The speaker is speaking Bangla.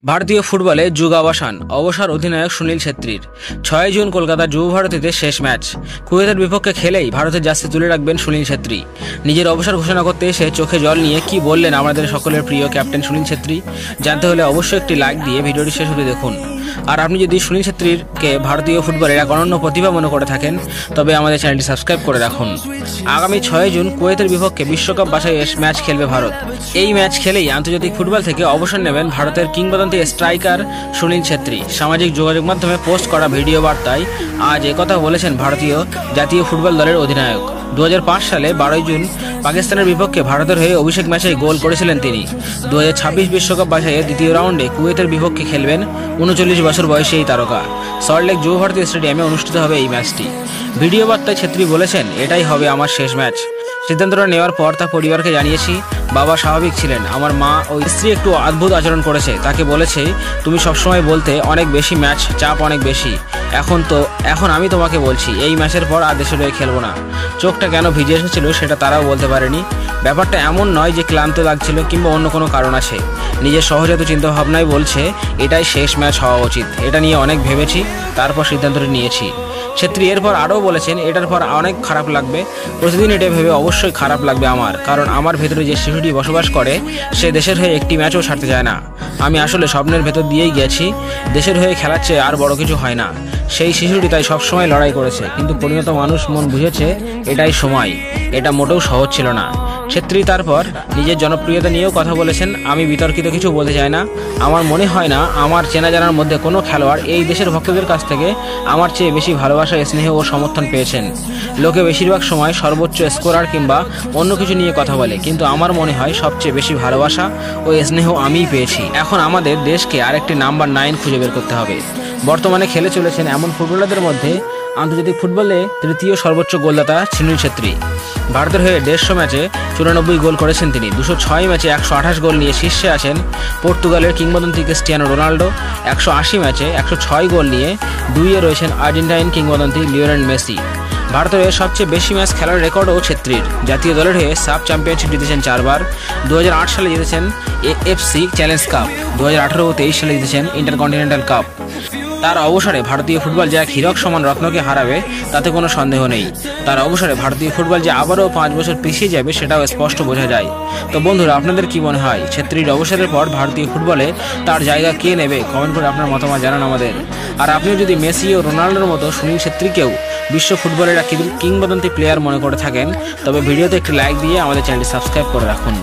ভারতীয় ফুটবলে যুগাবসান অবসর অধিনায়ক সুনীল ছেত্রীর 6 জুন কলকাতার যুব ভারতীতে শেষ ম্যাচ। কুয়েতের বিপক্ষে খেলেই ভারতের জার্সি তুলে রাখবেন সুনীল ছেত্রী। নিজের অবসর ঘোষণা করতে এসে চোখে জল নিয়ে কি বললেন আমাদের সকলের প্রিয় ক্যাপ্টেন সুনীল ছেত্রী, জানতে হলে অবশ্যই একটি লাইক দিয়ে ভিডিওটি শেষ অবধি দেখুন। আর আপনি যদি সুনীল ছেত্রীকে ভারতীয় ফুটবলের এক অনন্য প্রতিভা মনে করে থাকেন তবে আমাদের চ্যানেলটি সাবস্ক্রাইব করে রাখুন। আগামী 6 জুন কুয়েতের বিপক্ষে বিশ্বকাপ বাছাই ম্যাচ খেলবে ভারত। এই ম্যাচ খেলেই আন্তর্জাতিক ফুটবল থেকে অবসর নেবেন ভারতের কিংবদন্তি স্ট্রাইকার সুনীল ছেত্রী। সামাজিক যোগাযোগ মাধ্যমে পোস্ট করা ভিডিও বার্তায় আজ একথা বলেছেন ভারতীয় জাতীয় ফুটবল দলের অধিনায়ক। 2005 সালে 12 জুন পাকিস্তানের বিপক্ষে ভারতের হয়ে অভিষেক ম্যাচে গোল করেছিলেন তিনি। 2026 বিশ্বকাপ বাছাইয়ের দ্বিতীয় রাউন্ডে কুয়েতের বিপক্ষে খেলবেন 39 বছর বয়সী এই তারকা। সল্টলেক যুব ভারতী স্টেডিয়ামে অনুষ্ঠিত হবে এই ম্যাচটি। ভিডিও বার্তায় ছেত্রী বলেছেন, এটাই হবে আমার শেষ ম্যাচ। সিদ্ধান্তটা নেওয়ার পর তার পরিবারকে জানিয়েছি। বাবা স্বাভাবিক ছিলেন, আমার মা ও স্ত্রী একটু অদ্ভুত আচরণ করেছে। তাকে বলেছে, তুমি সবসময় বলতে অনেক বেশি ম্যাচ, চাপ অনেক বেশি। এখন আমি তোমাকে বলছি, এই ম্যাচের পর আর দেশের হয়ে খেলবো না। চোখটা কেন ভিজে এসেছিল সেটা তারাও বলতে পারেনি। ব্যাপারটা এমন নয় যে ক্লান্ত লাগছিল কিংবা অন্য কোনো কারণ আছে। নিজের সহজাত চিন্তাভাবনাই বলছে এটাই শেষ ম্যাচ হওয়া উচিত। এটা নিয়ে অনেক ভেবেছি, তারপর সিদ্ধান্তটি নিয়েছি। ছেত্রী এরপর আরও বলেছেন, এটার পর অনেক খারাপ লাগবে। প্রতিদিন এটা ভেবে অবশ্যই খারাপ লাগবে আমার, কারণ আমার ভেতরে যে শিশুটি বসবাস করে সে দেশের হয়ে একটি ম্যাচও ছাড়তে চায় না। আমি আসলে স্বপ্নের ভেতর দিয়েই গেছি। দেশের হয়ে খেলার চেয়ে আর বড় কিছু হয় না। সেই শিশুটি তাই সবসময় লড়াই করেছে, কিন্তু পরিণত মানুষ মন বুঝেছে এটাই সময়। এটা মোটেও সহজ ছিল না। ছেত্রী তারপর নিজের জনপ্রিয়তা নিয়েও কথা বলেছেন, আমি বিতর্কিত কিছু বলতে চাই না। আমার মনে হয় না আমার চেনা জানার মধ্যে কোনো খেলোয়াড় এই দেশের ভক্তদের কাছ থেকে আমার চেয়ে বেশি ভালোবাসা, স্নেহ ও সমর্থন পেয়েছেন। লোকে বেশিরভাগ সময় সর্বোচ্চ স্কোরার কিংবা অন্য কিছু নিয়ে কথা বলে, কিন্তু আমার মনে হয় সবচেয়ে বেশি ভালোবাসা ও স্নেহ আমিই পেয়েছি। এখন আমাদের দেশকে আরেকটি নাম্বার 9 খুঁজে বের করতে হবে। বর্তমানে খেলে চলেছেন এমন ফুটবলারদের মধ্যে আন্তর্জাতিক ফুটবলে তৃতীয় সর্বোচ্চ গোলদাতা সুনীল ছেত্রী। ভারতের হয়ে 150 ম্যাচে 94 গোল করেছেন তিনি। 206 ম্যাচে 128 গোল নিয়ে শীর্ষে আছেন পর্তুগালের কিংবদন্তি ক্রিস্টিয়ানো রোনাল্ডো। 180 ম্যাচে 106 গোল নিয়ে 2-এ রয়েছেন আর্জেন্টাইন কিংবদন্তি লিওনেল মেসি। ভারতের হয়ে সবচেয়ে বেশি ম্যাচ খেলার রেকর্ডও ছেত্রীর। জাতীয় দলের হয়ে সাব চ্যাম্পিয়নশিপ জিতেছেন 4 বার। 2008 সালে জিতেছেন এএফসি চ্যালেঞ্জ কাপ। 2018 ও 23 সালে জিতেছেন ইন্টারকন্টিনেন্টাল কাপ। তার অবসরে ভারতীয় ফুটবল যে এক হীরক সমান রত্নকে হারাবে তাতে কোনো সন্দেহ নেই। তার অবসরে ভারতীয় ফুটবল যে আবারও 5 বছর পিছিয়ে যাবে সেটাও স্পষ্ট বোঝা যায়। তো বন্ধুরা, আপনাদের কি মনে হয় ছেত্রীর অবসরের পর ভারতীয় ফুটবলে তার জায়গা কে নেবে? কমেন্ট করে আপনার মতামত জানান আমাদের। আর আপনিও যদি মেসি ও রোনাল্ডোর মতো সুনীল ছেত্রীকেও বিশ্ব ফুটবলের কিংবদন্তি প্লেয়ার মনে করে থাকেন তবে ভিডিওতে একটি লাইক দিয়ে আমাদের চ্যানেলটি সাবস্ক্রাইব করে রাখুন।